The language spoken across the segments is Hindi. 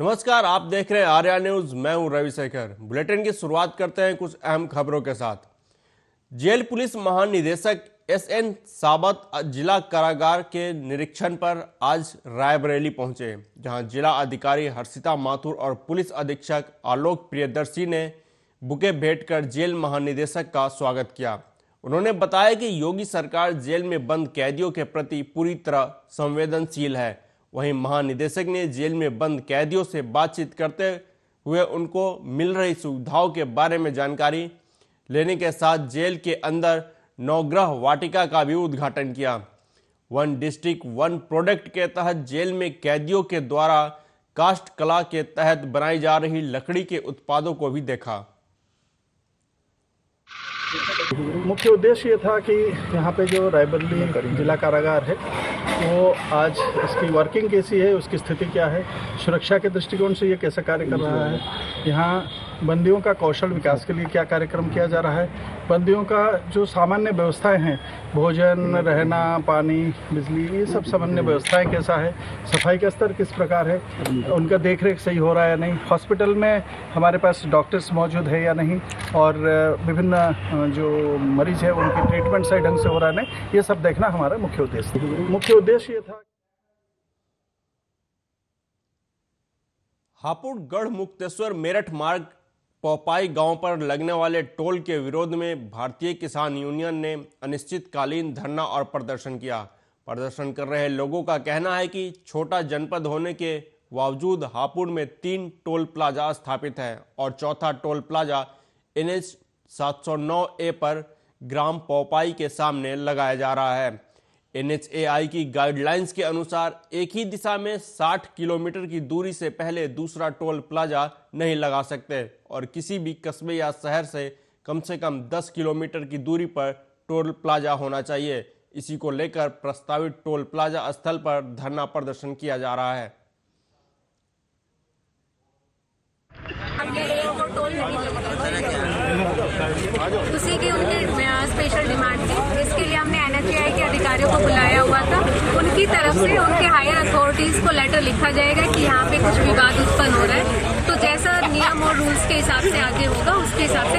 नमस्कार, आप देख रहे हैं आर्या न्यूज। मैं हूं रविशेखर। बुलेटिन की शुरुआत करते हैं कुछ अहम खबरों के साथ। जेल पुलिस महानिदेशक एसएन साबत जिला कारागार के निरीक्षण पर आज रायबरेली पहुंचे, जहां जिला अधिकारी हर्षिता माथुर और पुलिस अधीक्षक आलोक प्रियदर्शी ने बुके भेंट कर जेल महानिदेशक का स्वागत किया। उन्होंने बताया कि योगी सरकार जेल में बंद कैदियों के प्रति पूरी तरह संवेदनशील है। वहीं महानिदेशक ने जेल में बंद कैदियों से बातचीत करते हुए उनको मिल रही सुविधाओं के बारे में जानकारी लेने के साथ जेल के अंदर नवग्रह वाटिका का भी उद्घाटन किया। वन डिस्ट्रिक्ट वन प्रोडक्ट के तहत जेल में कैदियों के द्वारा काष्ठ कला के तहत बनाई जा रही लकड़ी के उत्पादों को भी देखा। मुख्य उद्देश्य ये था कि यहाँ पे जो रायबरेली जिला कारागार है वो आज इसकी वर्किंग कैसी है, उसकी स्थिति क्या है, सुरक्षा के दृष्टिकोण से ये कैसा कार्य कर रहा है, यहाँ बंदियों का कौशल विकास के लिए क्या कार्यक्रम किया जा रहा है, बंदियों का जो सामान्य व्यवस्थाएं हैं, भोजन, रहना, पानी, बिजली, ये सब सामान्य व्यवस्थाएं कैसा है, सफाई का स्तर किस प्रकार है, उनका देखरेख सही हो रहा है या नहीं, हॉस्पिटल में हमारे पास डॉक्टर्स मौजूद है या नहीं, और विभिन्न जो मरीज है उनकी ट्रीटमेंट सही ढंग से हो रहा है नहीं, ये सब देखना हमारा मुख्य उद्देश्य ये था। हापुड़ गढ़ मुक्तेश्वर मेरठ मार्ग पोपाई गांव पर लगने वाले टोल के विरोध में भारतीय किसान यूनियन ने अनिश्चितकालीन धरना और प्रदर्शन किया। प्रदर्शन कर रहे लोगों का कहना है कि छोटा जनपद होने के बावजूद हापुड़ में 3 टोल प्लाजा स्थापित है और चौथा टोल प्लाजा NH 709A पर ग्राम पोपाई के सामने लगाया जा रहा है। NHAI की गाइडलाइंस के अनुसार एक ही दिशा में 60 किलोमीटर की दूरी से पहले दूसरा टोल प्लाजा नहीं लगा सकते और किसी भी कस्बे या शहर से कम 10 किलोमीटर की दूरी पर टोल प्लाजा होना चाहिए। इसी को लेकर प्रस्तावित टोल प्लाजा स्थल पर धरना प्रदर्शन किया जा रहा है। उसी की उनकी स्पेशल डिमांड थी। इसके लिए हमने NHAI के अधिकारियों को बुलाया हुआ था। उनकी तरफ से उनके हायर अथॉरिटीज को लेटर लिखा जाएगा कि यहाँ पे कुछ विवाद उत्पन्न हो रहा है, तो जैसा नियम और रूल्स के हिसाब से आगे होगा उसके हिसाब से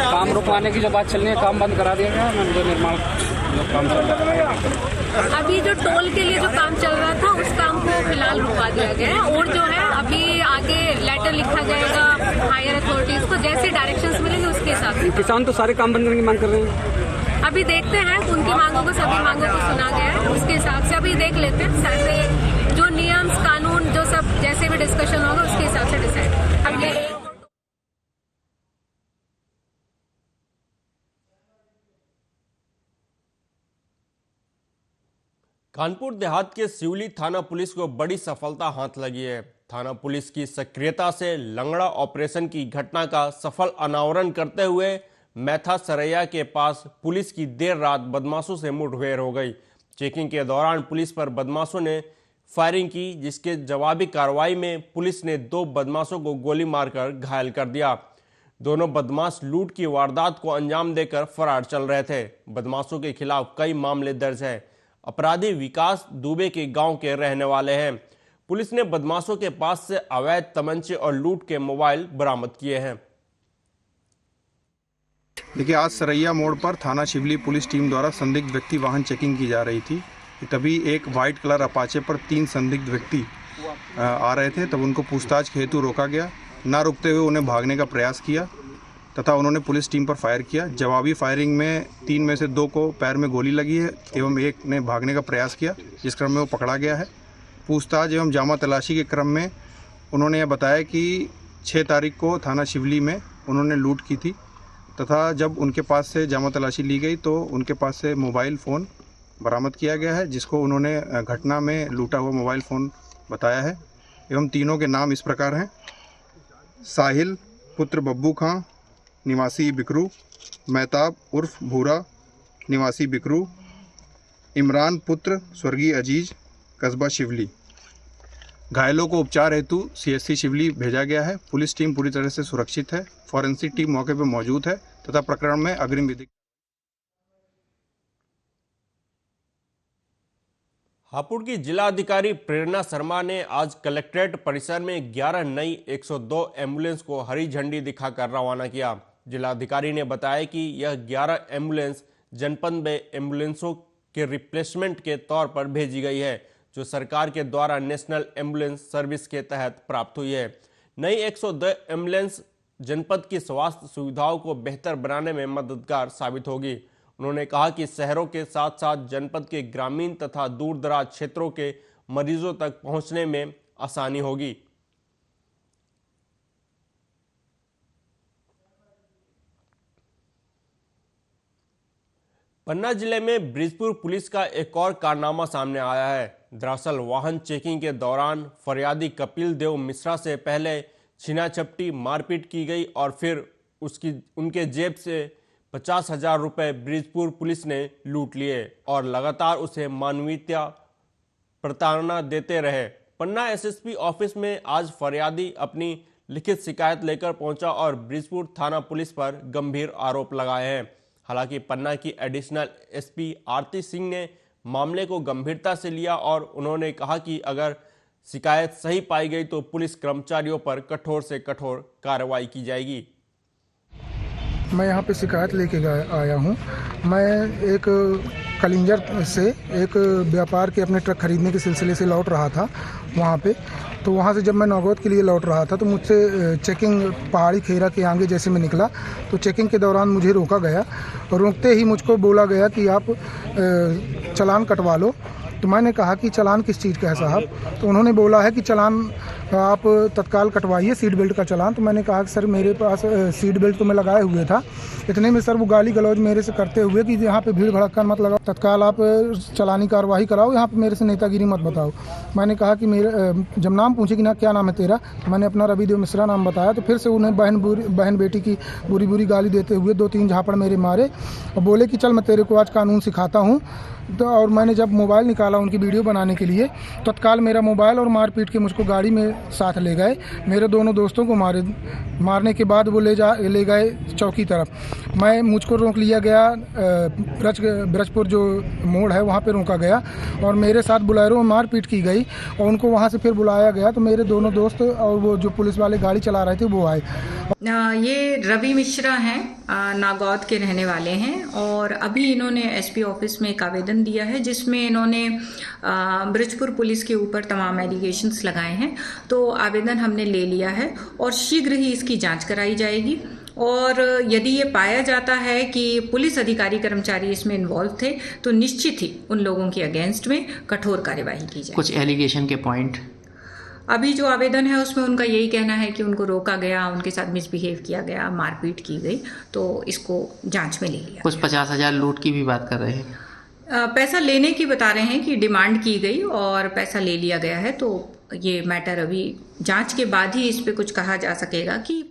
काम रुकवाने की जो बात चल रही है, काम बंद करा दिया गया है, निर्माण काम चल रहा है। अभी जो टोल के लिए जो काम चल रहा था उस काम को फिलहाल रुकवा दिया गया है और जो है अभी आगे लेटर लिखा जाएगा हायर अथॉरिटीज को, जैसे डायरेक्शंस मिलेंगे उसके हिसाब से। किसान तो सारे काम बंद करने की मांग कर रहे हैं। अभी देखते हैं उनकी मांगों को, सभी मांगों को सुना गया है, उसके हिसाब से अभी देख लेते हैं। सारे जो नियम कानून जो सब जैसे भी डिस्कशन होगा उसके हिसाब से डिसाइड अगले। कानपुर देहात के सिवली थाना पुलिस को बड़ी सफलता हाथ लगी है। थाना पुलिस की सक्रियता से लंगड़ा ऑपरेशन की घटना का सफल अनावरण करते हुए मैथा सरैया के पास पुलिस की देर रात बदमाशों से मुठभेड़ हो गई। चेकिंग के दौरान पुलिस पर बदमाशों ने फायरिंग की, जिसके जवाबी कार्रवाई में पुलिस ने 2 बदमाशों को गोली मारकर घायल कर दिया। दोनों बदमाश लूट की वारदात को अंजाम देकर फरार चल रहे थे। बदमाशों के खिलाफ कई मामले दर्ज है। अपराधी विकास दुबे के गांव के रहने वाले हैं। पुलिस ने बदमाशों के पास से अवैध तमंचे और लूट के मोबाइल बरामद किए हैं। देखिए, आज सरैया मोड़ पर थाना शिवली पुलिस टीम द्वारा संदिग्ध व्यक्ति वाहन चेकिंग की जा रही थी। तभी एक वाइट कलर अपाचे पर 3 संदिग्ध व्यक्ति आ रहे थे। तब उनको पूछताछ के हेतु रोका गया। ना रुकते हुए उन्हें भागने का प्रयास किया तथा उन्होंने पुलिस टीम पर फायर किया। जवाबी फायरिंग में 3 में से 2 को पैर में गोली लगी है एवं एक ने भागने का प्रयास किया, जिस क्रम में वो पकड़ा गया है। पूछताछ एवं जामा तलाशी के क्रम में उन्होंने यह बताया कि 6 तारीख को थाना शिवली में उन्होंने लूट की थी तथा जब उनके पास से जामा तलाशी ली गई तो उनके पास से मोबाइल फ़ोन बरामद किया गया है, जिसको उन्होंने घटना में लूटा हुआ मोबाइल फ़ोन बताया है। एवं तीनों के नाम इस प्रकार हैं: साहिल पुत्र बब्बू खां निवासी बिकरू, महताब उर्फ भूरा निवासी बिकरू, इमरान पुत्र स्वर्गीय अजीज कस्बा शिवली। घायलों को उपचार हेतु CSC शिवली भेजा गया है। पुलिस टीम पूरी तरह से सुरक्षित है। फॉरेंसिक टीम मौके पर मौजूद है तथा प्रकरण में अग्रिम विधि। हापुड़ की जिला अधिकारी प्रेरणा शर्मा ने आज कलेक्ट्रेट परिसर में 11 नई 102 एम्बुलेंस को हरी झंडी दिखाकर रवाना किया। जिला अधिकारी ने बताया कि यह 11 एम्बुलेंस जनपद में एम्बुलेंसों के रिप्लेसमेंट के तौर पर भेजी गई है, जो सरकार के द्वारा नेशनल एम्बुलेंस सर्विस के तहत प्राप्त हुई है। नई 102 एम्बुलेंस जनपद की स्वास्थ्य सुविधाओं को बेहतर बनाने में मददगार साबित होगी। उन्होंने कहा कि शहरों के साथ साथ जनपद के ग्रामीण तथा दूर दराज क्षेत्रों के मरीजों तक पहुंचने में आसानी होगी। पन्ना जिले में ब्रिजपुर पुलिस का एक और कारनामा सामने आया है। दरअसल वाहन चेकिंग के दौरान फरियादी कपिल देव मिश्रा से पहले छीना झपटी मारपीट की गई और फिर उनके जेब से 50,000 रुपये ब्रिजपुर पुलिस ने लूट लिए और लगातार उसे मानवीय प्रताड़ना देते रहे। पन्ना एसएसपी ऑफिस में आज फरियादी अपनी लिखित शिकायत लेकर पहुंचा और ब्रिजपुर थाना पुलिस पर गंभीर आरोप लगाए हैं। हालांकि पन्ना की एडिशनल एसपी आरती सिंह ने मामले को गंभीरता से लिया और उन्होंने कहा कि अगर शिकायत सही पाई गई तो पुलिस कर्मचारियों पर कठोर से कठोर कार्रवाई की जाएगी। मैं यहाँ पे शिकायत लेके आया हूँ। मैं एक कलिंजर से एक व्यापार के अपने ट्रक खरीदने के सिलसिले से लौट रहा था वहाँ पे। तो वहाँ से जब मैं नौगौद के लिए लौट रहा था तो मुझसे चेकिंग पहाड़ी खेरा के आगे जैसे मैं निकला तो चेकिंग के दौरान मुझे रोका गया और रोकते ही मुझको बोला गया कि आप चालान कटवा लो। तो मैंने कहा कि चालान किस चीज़ का है साहब? तो उन्होंने बोला है कि चालान आप तत्काल कटवाइए, सीट बेल्ट का चालान। तो मैंने कहा कि सर मेरे पास सीट बेल्ट तो मैं लगाए हुए था। इतने में सर वो गाली गलौज मेरे से करते हुए कि यहाँ पे भीड़ भड़क्का मत लगाओ, तत्काल आप चालानी कार्रवाई कराओ, यहाँ पे मेरे से नेतागिरी मत बताओ। मैंने कहा कि मेरे जब नाम पूछे कि ना क्या नाम है तेरा, तो मैंने अपना रविदेव मिश्रा नाम बताया। तो फिर से उन्हें बहन बेटी की बुरी बुरी गाली देते हुए 2-3 झापड़ मेरे मारे और बोले कि चल मैं तेरे को आज कानून सिखाता हूँ। तो और मैंने जब मोबाइल निकाला उनकी वीडियो बनाने के लिए, तत्काल मेरा मोबाइल और मारपीट के मुझको गाड़ी में साथ ले गए। मेरे दोनों दोस्तों को मारने के बाद वो ले गए चौकी तरफ। मुझको रोक लिया गया, ब्रजपुर जो मोड़ है वहाँ पे रोका गया और मेरे साथ बुलेरो में मारपीट की गई और उनको वहाँ से फिर बुलाया गया। तो मेरे दोनों दोस्त और वो जो पुलिस वाले गाड़ी चला रहे थे वो आए। ये रवि मिश्रा हैं, नागौद के रहने वाले हैं और अभी इन्होंने एसपी ऑफिस में एक आवेदन दिया है जिसमें इन्होंने ब्रिजपुर पुलिस के ऊपर तमाम एलिगेशंस लगाए हैं। तो आवेदन हमने ले लिया है और शीघ्र ही इसकी जांच कराई जाएगी और यदि ये पाया जाता है कि पुलिस अधिकारी कर्मचारी इसमें इन्वॉल्व थे तो निश्चित ही उन लोगों के अगेंस्ट में कठोर कार्यवाही की जाए। कुछ एलिगेशन के पॉइंट अभी जो आवेदन है उसमें उनका यही कहना है कि उनको रोका गया, उनके साथ मिसबिहेव किया गया, मारपीट की गई, तो इसको जांच में ले लिया। कुछ 50,000 लूट की भी बात कर रहे हैं। पैसा लेने की बता रहे हैं कि डिमांड की गई और पैसा ले लिया गया है। तो ये मैटर अभी जांच के बाद ही इस पे कुछ कहा जा सकेगा कि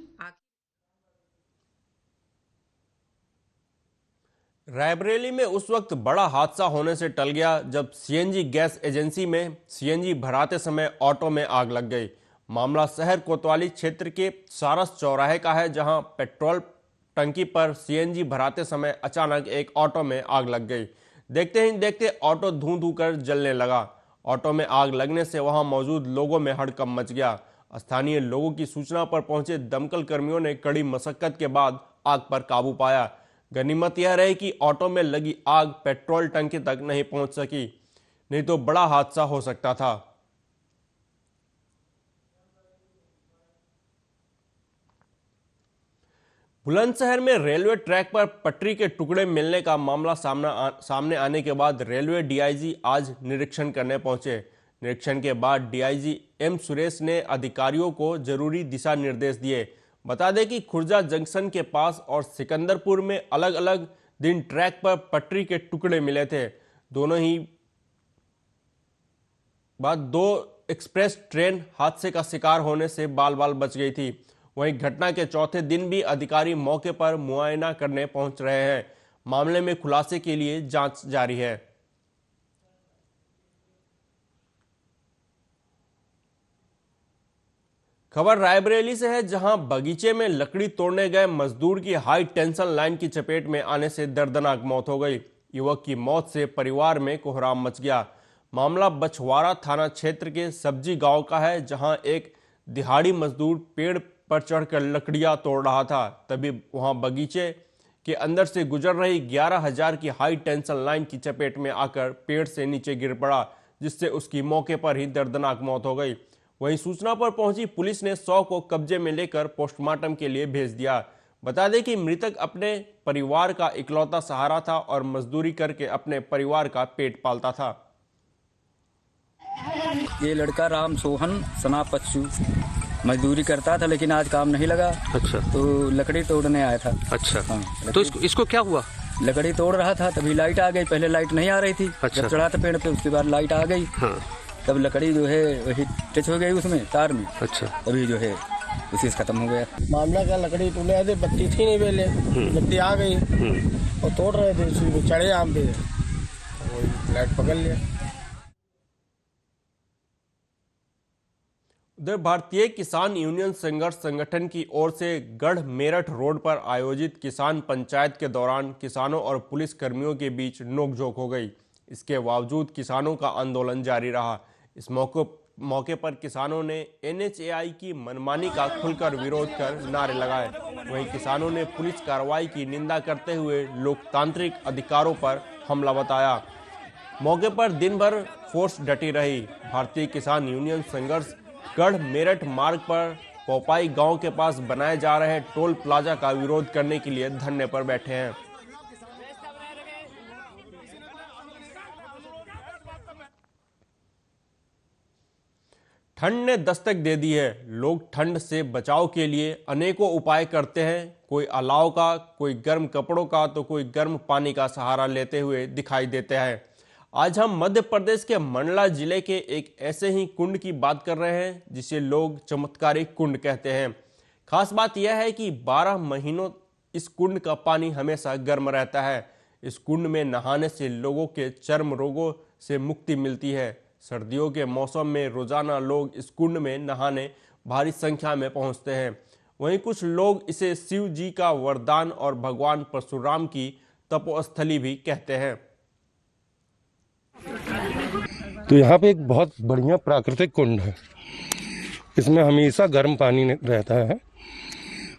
रायबरेली में उस वक्त बड़ा हादसा होने से टल गया जब सीएनजी गैस एजेंसी में सीएनजी भराते समय ऑटो में आग लग गई। मामला शहर कोतवाली क्षेत्र के सारस चौराहे का है, जहां पेट्रोल टंकी पर सीएनजी भराते समय अचानक एक ऑटो में आग लग गई। देखते ही देखते ऑटो धूं धूं कर जलने लगा। ऑटो में आग लगने से वहां मौजूद लोगों में हड़कंप मच गया। स्थानीय लोगों की सूचना पर पहुंचे दमकल कर्मियों ने कड़ी मशक्कत के बाद आग पर काबू पाया। गनीमत यह रही कि ऑटो में लगी आग पेट्रोल टंकी तक नहीं पहुंच सकी, नहीं तो बड़ा हादसा हो सकता था। बुलंदशहर में रेलवे ट्रैक पर पटरी के टुकड़े मिलने का मामला सामने आने के बाद रेलवे डीआईजी आज निरीक्षण करने पहुंचे। निरीक्षण के बाद डीआईजी एम सुरेश ने अधिकारियों को जरूरी दिशा निर्देश दिए। बता दें कि खुर्जा जंक्शन के पास और सिकंदरपुर में अलग अलग दिन ट्रैक पर पटरी के टुकड़े मिले थे। दोनों ही बाद 2 एक्सप्रेस ट्रेन हादसे का शिकार होने से बाल बाल बच गई थी। वहीं घटना के चौथे दिन भी अधिकारी मौके पर मुआयना करने पहुंच रहे हैं। मामले में खुलासे के लिए जांच जारी है। खबर रायबरेली से है, जहां बगीचे में लकड़ी तोड़ने गए मजदूर की हाई टेंशन लाइन की चपेट में आने से दर्दनाक मौत हो गई। युवक की मौत से परिवार में कोहराम मच गया। मामला बछवाड़ा थाना क्षेत्र के सब्जी गांव का है, जहां एक दिहाड़ी मजदूर पेड़ पर चढ़कर लकड़ियां तोड़ रहा था। तभी वहां बगीचे के अंदर से गुजर रही 11,000 की हाई टेंशन लाइन की चपेट में आकर पेड़ से नीचे गिर पड़ा, जिससे उसकी मौके पर ही दर्दनाक मौत हो गई। वहीं सूचना पर पहुंची पुलिस ने 100 को कब्जे में लेकर पोस्टमार्टम के लिए भेज दिया। बता दें कि मृतक अपने परिवार का इकलौता सहारा था और मजदूरी करके अपने परिवार का पेट पालता था। ये लड़का राम सोहन सना पच्चू मजदूरी करता था, लेकिन आज काम नहीं लगा। अच्छा। तो लकड़ी तोड़ने आया था। अच्छा। हाँ, तो इसको क्या हुआ? लकड़ी तोड़ रहा था, तभी लाइट आ गई। पहले लाइट नहीं आ रही थी। अच्छा। जब चढ़ा था पेड़ पे, उसके बाद लाइट आ गई। हाँ। तब लकड़ी जो है वही टच हो गई उसमें तार में। अच्छा। तभी जो है उसी से खत्म हो गया। मामला का लकड़ी तोड़ने आए थे, बत्ती थी नहीं पहले, बत्ती आ गई और तोड़ रहे थे, उसी पे चढ़े आम पे, लाइट पकड़ लिया। उधर भारतीय किसान यूनियन संघर्ष संगठन की ओर से गढ़ मेरठ रोड पर आयोजित किसान पंचायत के दौरान किसानों और पुलिस कर्मियों के बीच नोकझोंक हो गई। इसके बावजूद किसानों का आंदोलन जारी रहा। इस मौके पर किसानों ने NHAI की मनमानी का खुलकर विरोध कर नारे लगाए। वहीं किसानों ने पुलिस कार्रवाई की निंदा करते हुए लोकतांत्रिक अधिकारों पर हमला बताया। मौके पर दिन भर फोर्स डटी रही। भारतीय किसान यूनियन संघर्ष गढ़ मेरठ मार्ग पर पोपाई गांव के पास बनाए जा रहे टोल प्लाजा का विरोध करने के लिए धरने पर बैठे हैं। ठंड ने दस्तक दे दी है। लोग ठंड से बचाव के लिए अनेकों उपाय करते हैं। कोई अलाव का, कोई गर्म कपड़ों का, तो कोई गर्म पानी का सहारा लेते हुए दिखाई देते हैं। आज हम मध्य प्रदेश के मंडला जिले के एक ऐसे ही कुंड की बात कर रहे हैं जिसे लोग चमत्कारिक कुंड कहते हैं। खास बात यह है कि 12 महीनों इस कुंड का पानी हमेशा गर्म रहता है। इस कुंड में नहाने से लोगों के चर्म रोगों से मुक्ति मिलती है। सर्दियों के मौसम में रोजाना लोग इस कुंड में नहाने भारी संख्या में पहुंचते हैं। वहीं कुछ लोग इसे शिव जी का वरदान और भगवान परशुराम की तपोस्थली भी कहते हैं। तो यहाँ पे एक बहुत बढ़िया प्राकृतिक कुंड है। इसमें हमेशा गर्म पानी रहता है।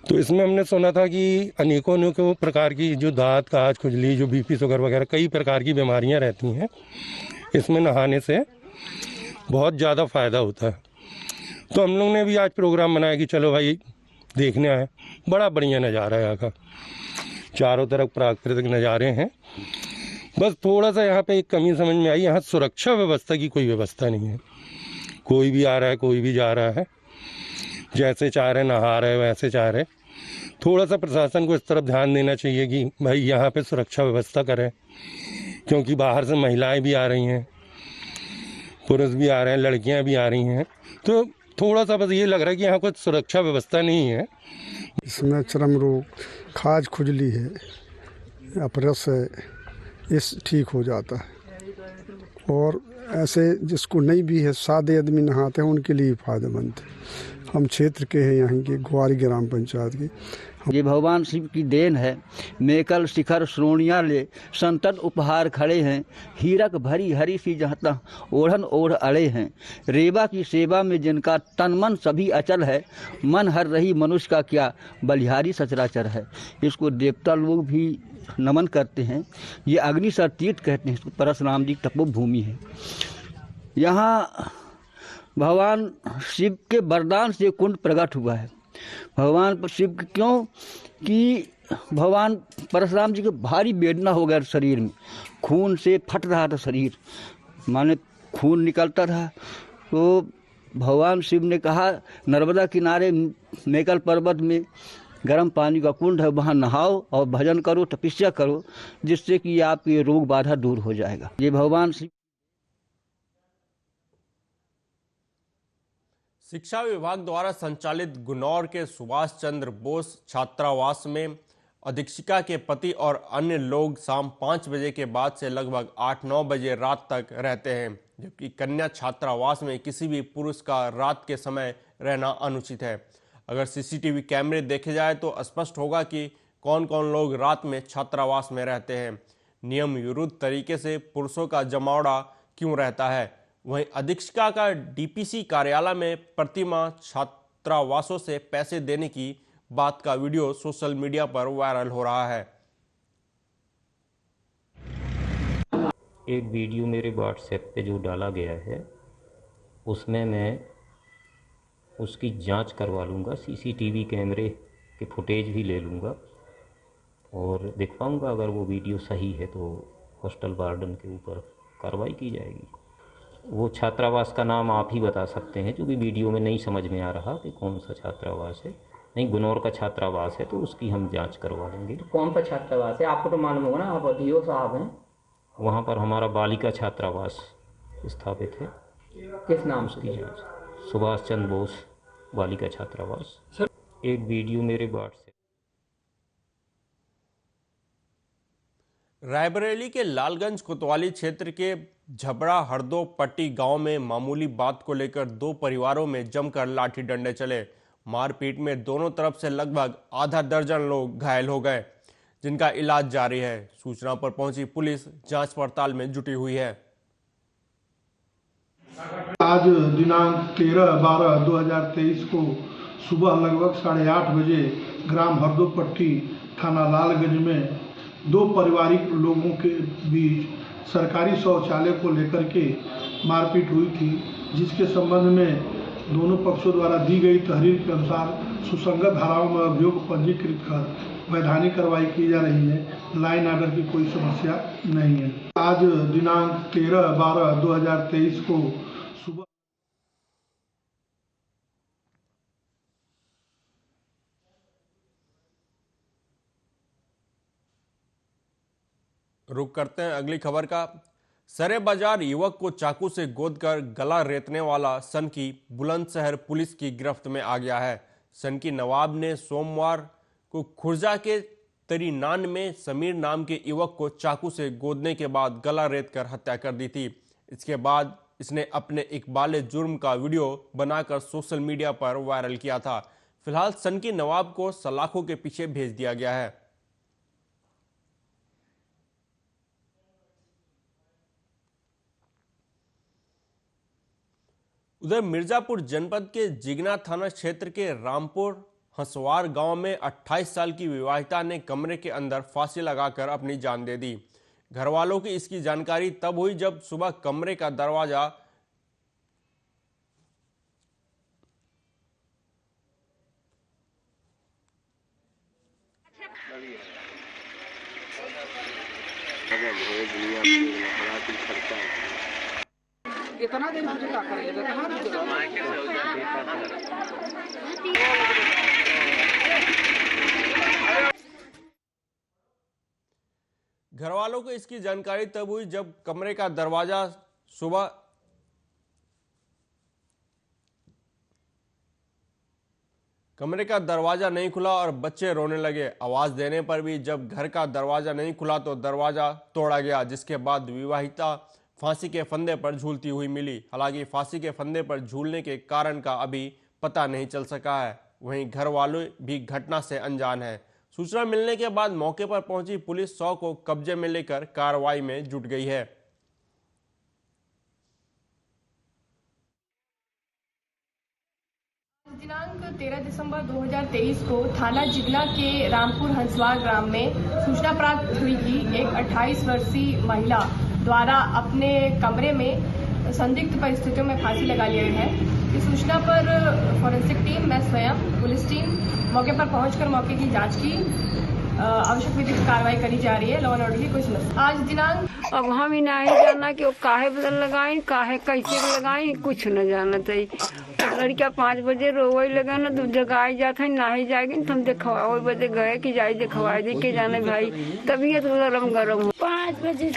तो इसमें हमने सुना था कि अनेकों प्रकार की जो दांत काज खुजली, जो BP शुगर वगैरह कई प्रकार की बीमारियाँ रहती हैं, इसमें नहाने से बहुत ज़्यादा फ़ायदा होता है। तो हम लोग ने भी आज प्रोग्राम बनाया कि चलो भाई देखने आए। बड़ा बढ़िया नज़ारा है यहाँ का, चारों तरफ प्राकृतिक नज़ारे हैं। बस थोड़ा सा यहाँ पे एक कमी समझ में आई, यहाँ सुरक्षा व्यवस्था की कोई व्यवस्था नहीं है। कोई भी आ रहा है, कोई भी जा रहा है, जैसे चाह रहे नहा रहे वैसे चाह रहे। थोड़ा सा प्रशासन को इस तरफ ध्यान देना चाहिए कि भाई यहाँ पे सुरक्षा व्यवस्था करें, क्योंकि बाहर से महिलाएं भी आ रही हैं, पुरुष भी आ रहे हैं, लड़कियां भी आ रही हैं। तो थोड़ा सा बस ये लग रहा है कि यहाँ कुछ सुरक्षा व्यवस्था नहीं है। इसमें चर्म रोग, खाज खुजली है, अपरस है, इस ठीक हो जाता है। और ऐसे जिसको नहीं भी है, सादे आदमी नहाते हैं, उनके लिए फ़ायदेमंद है। हम क्षेत्र के हैं, यहाँ के ग्वारी ग्राम पंचायत के। ये भगवान शिव की देन है। मेकल शिखर श्रोणिया ले संतन उपहार खड़े हैं। हीरक भरी हरी सी जहता ओढ़न ओढ़ अड़े हैं। रेवा की सेवा में जिनका तन मन सभी अचल है। मन हर रही मनुष्य का क्या बलिहारी सचराचर है। इसको देवता लोग भी नमन करते हैं। ये अग्निसर तीर्थ कहते हैं, इसको परशुराम जी तपोभूमि है। यहाँ भगवान शिव के वरदान से कुंड प्रकट हुआ है। भगवान शिव क्यों कि भगवान परशुराम जी को भारी वेदना हो गया शरीर में, खून से फट रहा था शरीर, माने खून निकलता था। तो भगवान शिव ने कहा नर्मदा किनारे मेकल पर्वत में गर्म पानी का कुंड है, वहाँ नहाओ और भजन करो, तपस्या करो, जिससे कि आपके रोग बाधा दूर हो जाएगा। ये भगवान शिव। शिक्षा विभाग द्वारा संचालित गुनौर के सुभाष चंद्र बोस छात्रावास में अधीक्षिका के पति और अन्य लोग शाम 5 बजे के बाद से लगभग 8-9 बजे रात तक रहते हैं, जबकि कन्या छात्रावास में किसी भी पुरुष का रात के समय रहना अनुचित है। अगर CCTV कैमरे देखे जाए तो स्पष्ट होगा कि कौन कौन लोग रात में छात्रावास में रहते हैं। नियम विरुद्ध तरीके से पुरुषों का जमावड़ा क्यों रहता है। वहीं अधीक्षिका का डीपीसी कार्यालय में प्रतिमा छात्रावासों से पैसे देने की बात का वीडियो सोशल मीडिया पर वायरल हो रहा है। एक वीडियो मेरे व्हाट्सएप पे जो डाला गया है उसमें मैं उसकी जांच करवा लूँगा, सीसीटीवी कैमरे के फुटेज भी ले लूँगा और दिखवाऊँगा। अगर वो वीडियो सही है तो हॉस्टल वार्डन के ऊपर कार्रवाई की जाएगी। वो छात्रावास का नाम आप ही बता सकते हैं, क्योंकि वीडियो में नहीं समझ में आ रहा कि कौन सा छात्रावास है। नहीं, गुनौर का छात्रावास है तो उसकी हम जांच करवा लेंगे। तो कौन सा छात्रावास है आपको तो मालूम होगा ना, आप डीओ साहब हैं। वहाँ पर हमारा बालिका छात्रावास स्थापित है। किस नाम से? उसकी जाँच सुभाष चंद्र बोस बालिका छात्रावास। एक वीडियो मेरे व्हाट्सएप। रायबरेली के लालगंज कोतवाली क्षेत्र के झबड़ा हरदो पट्टी गांव में मामूली बात को लेकर दो परिवारों में जमकर लाठी डंडे चले। मारपीट में दोनों तरफ से लगभग आधा दर्जन लोग घायल हो गए, जिनका इलाज जारी है। सूचना पर पहुंची पुलिस जांच पड़ताल में जुटी हुई है। आज दिनांक 13/12/2023 को सुबह लगभग 8:30 बजे ग्राम हरदोपट्टी थाना लालगंज में दो पारिवारिक लोगों के बीच सरकारी शौचालय को लेकर के मारपीट हुई थी, जिसके संबंध में दोनों पक्षों द्वारा दी गई तहरीर के अनुसार सुसंगत धाराओं में अभियोग पंजीकृत कर वैधानिक कार्रवाई की जा रही है। लाइन आर्डर की कोई समस्या नहीं है। आज दिनांक 13/12/2023 को सुबह रुक करते हैं अगली खबर का। सरे बाजार युवक को चाकू से गोदकर गला रेतने वाला सनकी बुलंदशहर पुलिस की गिरफ्त में आ गया है। सनकी नवाब ने सोमवार को खुर्जा के तरीनान में समीर नाम के युवक को चाकू से गोदने के बाद गला रेतकर हत्या कर दी थी। इसके बाद इसने अपने इकबाले जुर्म का वीडियो बनाकर सोशल मीडिया पर वायरल किया था। फिलहाल सनकी नवाब को सलाखों के पीछे भेज दिया गया है। उधर मिर्जापुर जनपद के जिगना थाना क्षेत्र के रामपुर हंसवार गांव में 28 साल की विवाहिता ने कमरे के अंदर फांसी लगाकर अपनी जान दे दी। घर वालों की इसकी जानकारी तब हुई जब सुबह कमरे का दरवाजा इतना दिन मुझे क्या करेगा, घर वालों को इसकी जानकारी तब हुई जब कमरे का दरवाजा नहीं खुला और बच्चे रोने लगे। आवाज देने पर भी जब घर का दरवाजा नहीं खुला तो दरवाजा तोड़ा गया, जिसके बाद विवाहिता फांसी के फंदे पर झूलती हुई मिली। हालांकि फांसी के फंदे पर झूलने के कारण का अभी पता नहीं चल सका है। वहीं घर वाले भी घटना से अनजान हैं। सूचना मिलने के बाद मौके पर पहुंची पुलिस 100 को कब्जे में लेकर कार्रवाई में जुट गई है। दिनांक 13 दिसंबर 2023 को थाना जिगना के रामपुर हंसवार ग्राम में सूचना प्राप्त हुई कि एक 28 वर्षीय महिला द्वारा अपने कमरे में संदिग्ध परिस्थितियों में फांसी लगा ली गई है। इस सूचना पर फॉरेंसिक टीम, मैं स्वयं, पुलिस टीम मौके पर पहुंचकर मौके की जांच की, आवश्यक विधिक कार्रवाई करी जा रही है। लॉ एंड ऑर्डर की कोई समस्या आज दिनांक अब हम ही नहीं जानना कि वो काहे बदल लगाई, काहे कैसे लगाई, कुछ न जाना चाहिए। लड़किया 5 बजे रोवे लगा ना, तो जगाई जाता है, नहीं जाएगी तो हम देखवाओ बजे गए कि जाए देखवाए दे के जाने भाई, तबीयत गरम गरम हो। 5 बजे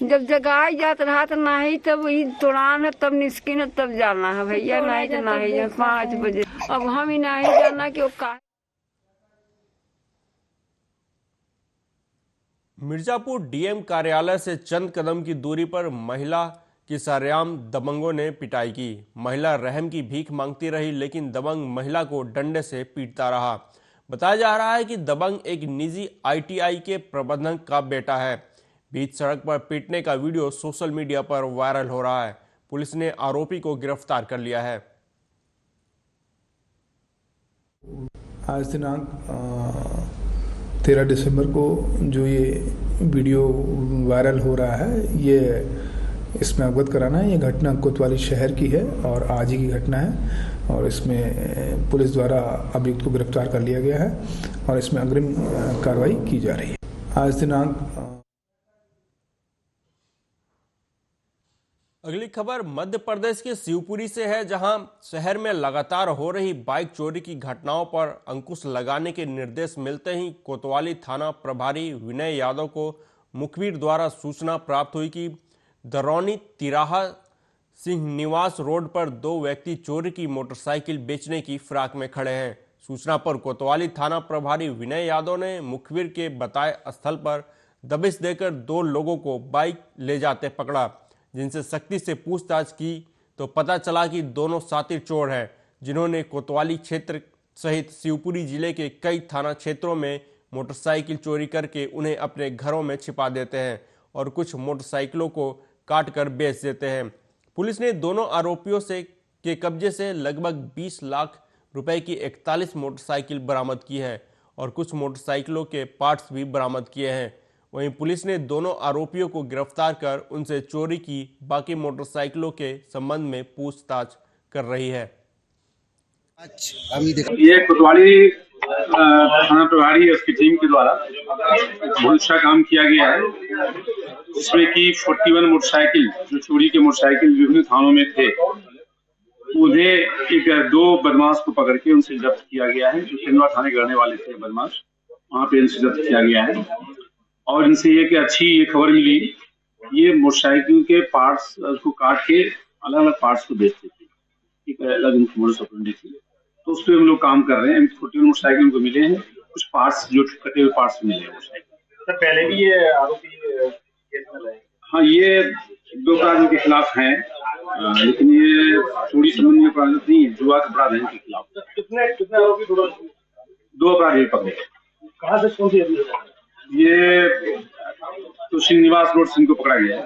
जब जगाई जात रहा तो नहीं, तब ही तुरान है, तब निस्किन है, तब जाना है भैया, नहीं तो नहीं। 5 बजे अब हम ही नहीं जानना कि वो काहे। मिर्जापुर डीएम कार्यालय से चंद कदम की दूरी पर महिला की सरेआम दबंगों ने पिटाई की। महिला रहम की भीख मांगती रही, लेकिन दबंग महिला को डंडे से पीटता रहा। बताया जा रहा है कि दबंग एक निजी आईटीआई के प्रबंधक का बेटा है। बीच सड़क पर पीटने का वीडियो सोशल मीडिया पर वायरल हो रहा है। पुलिस ने आरोपी को गिरफ्तार कर लिया है। आज दिनांक 13 दिसंबर को जो ये वीडियो वायरल हो रहा है, ये इसमें अवगत कराना है, ये घटना कोतवाली शहर की है और आज ही की घटना है और इसमें पुलिस द्वारा अभियुक्त को गिरफ्तार कर लिया गया है और इसमें अग्रिम कार्रवाई की जा रही है। आज दिनांक अगली खबर मध्य प्रदेश के शिवपुरी से है, जहां शहर में लगातार हो रही बाइक चोरी की घटनाओं पर अंकुश लगाने के निर्देश मिलते ही कोतवाली थाना प्रभारी विनय यादव को मुखबिर द्वारा सूचना प्राप्त हुई कि दरौनी तिराहा सिंह निवास रोड पर 2 व्यक्ति चोरी की मोटरसाइकिल बेचने की फिराक में खड़े हैं। सूचना पर कोतवाली थाना प्रभारी विनय यादव ने मुखबिर के बताए स्थल पर दबिश देकर 2 लोगों को बाइक ले जाते पकड़ा, जिनसे सख्ती से पूछताछ की तो पता चला कि दोनों साथी चोर हैं, जिन्होंने कोतवाली क्षेत्र सहित शिवपुरी जिले के कई थाना क्षेत्रों में मोटरसाइकिल चोरी करके उन्हें अपने घरों में छिपा देते हैं और कुछ मोटरसाइकिलों को काट कर बेच देते हैं। पुलिस ने दोनों आरोपियों के कब्जे से लगभग 20 लाख रुपए की 41 मोटरसाइकिल बरामद की है और कुछ मोटरसाइकिलों के पार्ट्स भी बरामद किए हैं। वहीं पुलिस ने दोनों आरोपियों को गिरफ्तार कर उनसे चोरी की बाकी मोटरसाइकिलों के संबंध में पूछताछ कर रही है। ये कोतवाली थाना प्रभारी उसकी टीम के द्वारा बहुत अच्छा काम किया गया है, जिसमें कि 41 मोटरसाइकिल जो चोरी के मोटरसाइकिल विभिन्न थानों में थे, उन्हें 2 बदमाश को पकड़ के उनसे जब्त किया गया है। जो खंडवा थाने के रहने वाले थे बदमाश, वहाँ पे इनसे जब्त किया गया है और इनसे ये अच्छी खबर मिली, ये मोटरसाइकिल के पार्ट्स उसको काट के अलग अलग पार्ट्स को बेचते थे, एक अलग इनकी मोटर्स ऑपरेंडी थी। तो उस पर हम लोग काम कर रहे हैं। 41 मोटरसाइकिल को मिले हैं, कुछ पार्ट्स जो कटे हुए पार्ट्स मिले हैं मोटरसाइकिल। पहले भी ये आरोपी केस में रहे? हाँ, ये 2 अपराधियों के खिलाफ हैं, लेकिन ये चोरी संबंधी अपराध नहीं, जुआ के अपराध है इनके खिलाफ। कितने आरोपी? 2 अपराधी पकड़े। कहाँ से कौन सी? ये तो श्रीनिवास रोड से इनको पकड़ा गया है,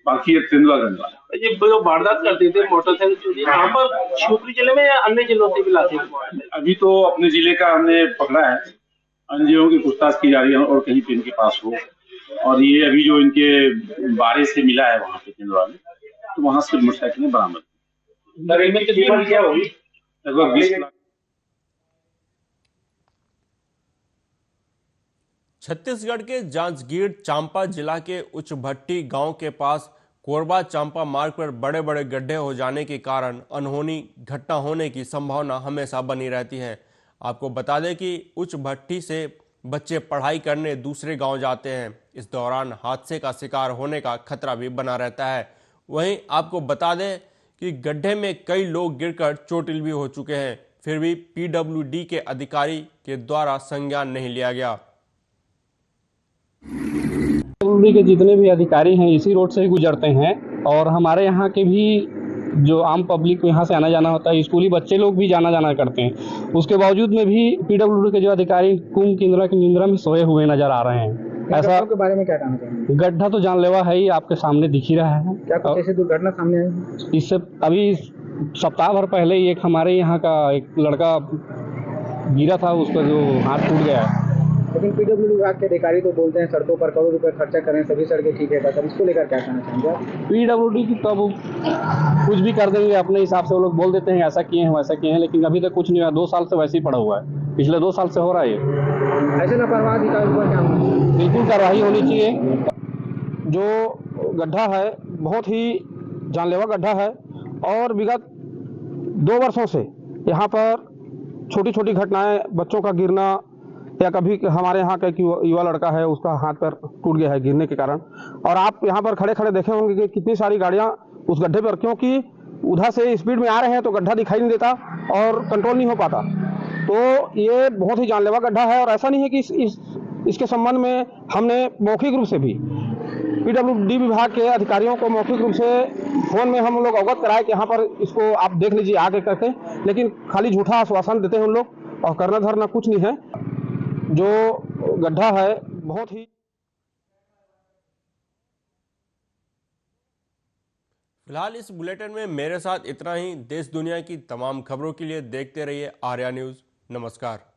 बाकी ये तेंदुआगंज वाला। ये जो वारदात करते थे मोटरसाइकिल चोरी, यहाँ पर शिवपुरी जिले में या अन्य जिलों से भी लाते हैं? अभी तो अपने जिले का हमने पकड़ा है, अन्य जिलों की पूछताछ की जा रही है और कहीं पे इनके पास हो। और ये अभी जो इनके बारे से मिला है वहाँ पे तेंदुआ में, तो वहाँ से मोटरसाइकिलें बरामद। लगभग 20 लाख। छत्तीसगढ़ के जांजगीर चांपा जिला के उच्चभट्टी गांव के पास कोरबा चांपा मार्ग पर बड़े बड़े गड्ढे हो जाने के कारण अनहोनी घटना होने की संभावना हमेशा बनी रहती है। आपको बता दें कि उच्चभट्टी से बच्चे पढ़ाई करने दूसरे गांव जाते हैं। इस दौरान हादसे का शिकार होने का खतरा भी बना रहता है। वहीं आपको बता दें कि गड्ढे में कई लोग गिरकर चोटिल भी हो चुके हैं, फिर भी PWD के अधिकारी के द्वारा संज्ञान नहीं लिया गया। PWD के जितने भी अधिकारी हैं इसी रोड से ही गुजरते हैं और हमारे यहाँ के भी जो आम पब्लिक को यहाँ से आना जाना होता है, स्कूली बच्चे लोग भी जाना करते हैं। उसके बावजूद में भी PWD के जो अधिकारी कुंभ की निंद्रा में सोए हुए नजर आ रहे हैं। ऐसा के बारे में क्या कहना चाहेंगे? गड्ढा तो जानलेवा है ही, आपके सामने दिख ही रहा है। क्या कुछ ऐसी दुर्घटना सामने आई? इससे अभी सप्ताह भर पहले ही एक हमारे यहाँ का एक लड़का गिरा था, उसका जो हाथ टूट गया है। लेकिन PWD विभाग के अधिकारी तो बोलते हैं सड़कों पर करोड़ रुपए खर्चा करें, सभी सड़कें ठीक है। तब इसको लेकर क्या कहना चाहेंगे? PWD की तब कुछ भी कर देंगे अपने हिसाब से, वो लोग बोल देते हैं ऐसा किए हैं वैसा किए हैं, लेकिन अभी तक कुछ नहीं हुआ। 2 साल से वैसे ही पड़ा हुआ है, पिछले 2 साल से हो रहा है। ऐसे लापरवाह अधिकारी पर क्या बिल्कुल कार्रवाई होनी चाहिए। जो गड्ढा है बहुत ही जानलेवा गड्ढा है और विगत 2 वर्षों से यहाँ पर छोटी छोटी घटनाएं, बच्चों का गिरना या कभी हमारे यहाँ का एक युवा लड़का है उसका हाथ पैर टूट गया है गिरने के कारण। और आप यहाँ पर खड़े खड़े देखे होंगे कि कितनी सारी गाड़ियाँ उस गड्ढे पर, क्योंकि उधर से स्पीड में आ रहे हैं तो गड्ढा दिखाई नहीं देता और कंट्रोल नहीं हो पाता। तो ये बहुत ही जानलेवा गड्ढा है और ऐसा नहीं है कि इसके संबंध में हमने मौखिक रूप से भी PWD विभाग के अधिकारियों को मौखिक रूप से फोन में हम लोग अवगत कराए कि यहाँ पर इसको आप देख लीजिए आगे करके, लेकिन खाली झूठा आश्वासन देते हैं उन लोग और करना धरना कुछ नहीं है। जो गड्ढा है बहुत ही फिलहाल इस बुलेटिन में मेरे साथ इतना ही। देश दुनिया की तमाम खबरों के लिए देखते रहिए आर्या न्यूज़। नमस्कार।